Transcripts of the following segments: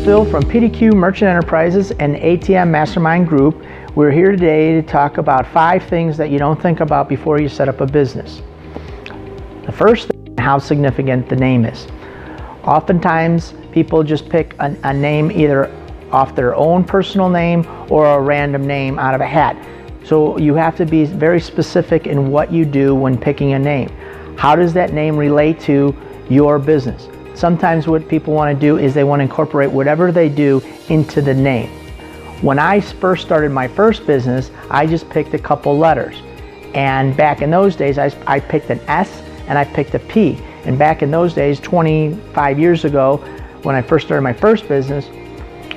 Phil from PDQ Merchant Enterprises and ATM Mastermind Group. We're here today to talk about 5 things that you don't think about before you set up a business. The first thing, how significant the name is. Oftentimes people just pick a name either off their own personal name or a random name out of a hat. So you have to be very specific in what you do when picking a name. How does that name relate to your business? Sometimes what people want to do is they want to incorporate whatever they do into the name. When I first started my first business, I just picked a couple letters. And back in those days, I picked an S and I picked a P. And back in those days, 25 years ago, when I first started my first business,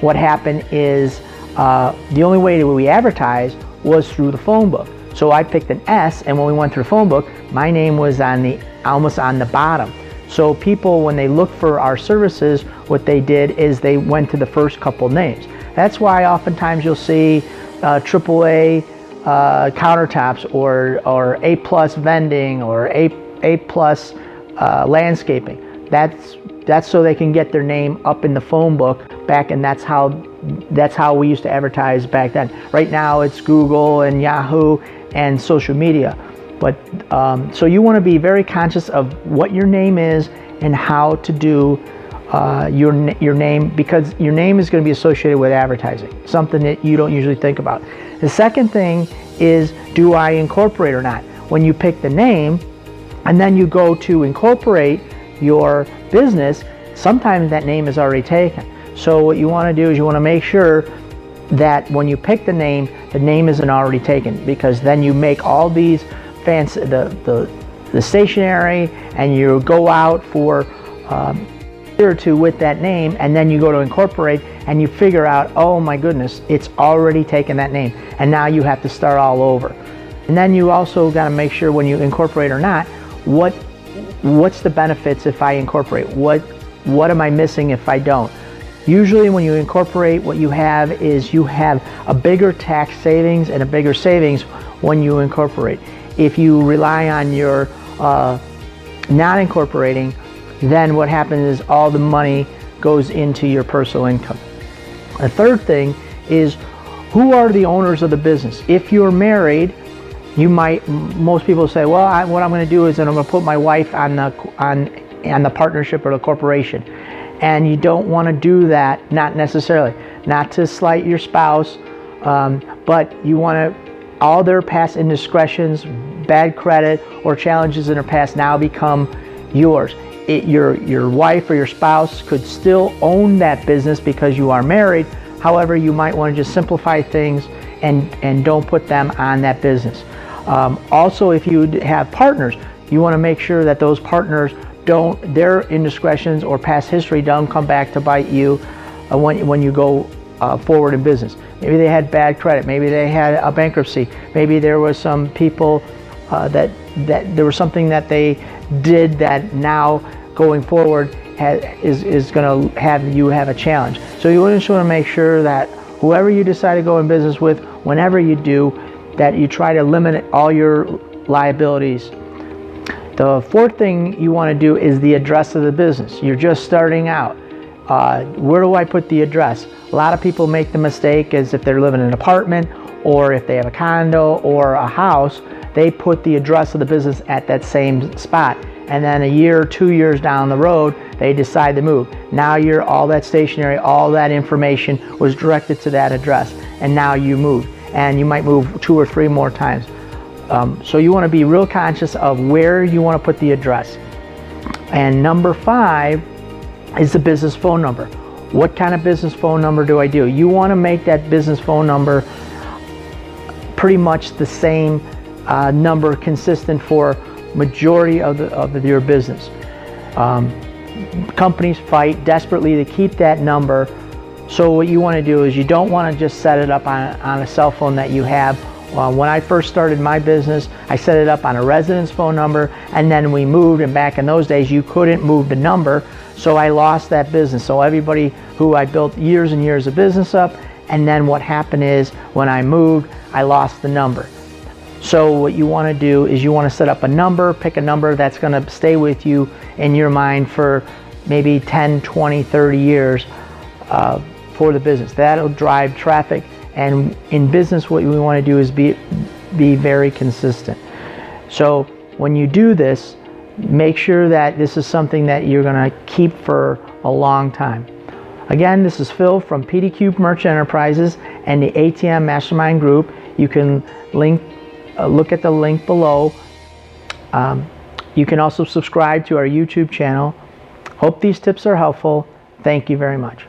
what happened is the only way that we advertised was through the phone book. So I picked an S, and when we went through the phone book, my name was almost on the bottom. So people, when they look for our services, what they did is they went to the first couple names. That's why oftentimes you'll see AAA countertops or A+ vending or A+ landscaping. That's so they can get their name up in the phone book back, and that's how we used to advertise back then. Right now it's Google and Yahoo and social media. But so you want to be very conscious of what your name is and how to do your name, because your name is going to be associated with advertising, something that you don't usually think about. The second thing is, do I incorporate or not? When you pick the name and then you go to incorporate your business, sometimes that name is already taken. So what you want to do is you want to make sure that when you pick the name isn't already taken, because then you make all these fancy the stationery and you go out for a year or two with that name, and then you go to incorporate and you figure out, oh my goodness, it's already taken that name, and now you have to start all over. And then you also got to make sure when you incorporate or not, what's the benefits if I incorporate? What am I missing if I don't? Usually when you incorporate, what you have is you have a bigger tax savings and a bigger savings when you incorporate. If you rely on your not incorporating, then what happens is all the money goes into your personal income. The third thing is, who are the owners of the business? If you're married, most people say, well, what I'm going to do is I'm going to put my wife on the partnership or the corporation. And you don't want to do that, not necessarily, not to slight your spouse, but you want to, all their past indiscretions, bad credit, or challenges in their past now become yours. Your wife or your spouse could still own that business because you are married. However, you might want to just simplify things and don't put them on that business. Also, if you have partners, you want to make sure that those partners their indiscretions or past history don't come back to bite you when you go forward in business. Maybe they had bad credit, maybe they had a bankruptcy, maybe there was some people that there was something that they did that now going forward is going to have you have a challenge. So you just want to make sure that whoever you decide to go in business with, whenever you do, that you try to limit all your liabilities. The fourth thing you want to do is the address of the business. You're just starting out. Where do I put the address? A lot of people make the mistake is if they're living in an apartment or if they have a condo or a house, they put the address of the business at that same spot. And then a year or 2 years down the road, they decide to move. Now all that stationery, all that information was directed to that address, and now you move. And you might move 2 or 3 more times. So you want to be real conscious of where you want to put the address. And number 5 is the business phone number. What kind of business phone number do I do? You want to make that business phone number pretty much the same number, consistent for majority of your business. Companies fight desperately to keep that number. So what you want to do is you don't want to just set it up on a cell phone that you have. When I first started my business, I set it up on a residence phone number, and then we moved, and back in those days you couldn't move the number, so I lost that business. So everybody who I built years and years of business up, and then what happened is when I moved, I lost the number. So what you want to do is you want to set up a number, pick a number that's going to stay with you in your mind for maybe 10, 20, 30 years. for the business. That'll drive traffic, and in business what we want to do is be very consistent. So when you do this, make sure that this is something that you're going to keep for a long time. Again, this is Phil from PDQ Merchant Enterprises and the ATM Mastermind Group. You can look at the link below. You can also subscribe to our YouTube channel. Hope these tips are helpful. Thank you very much.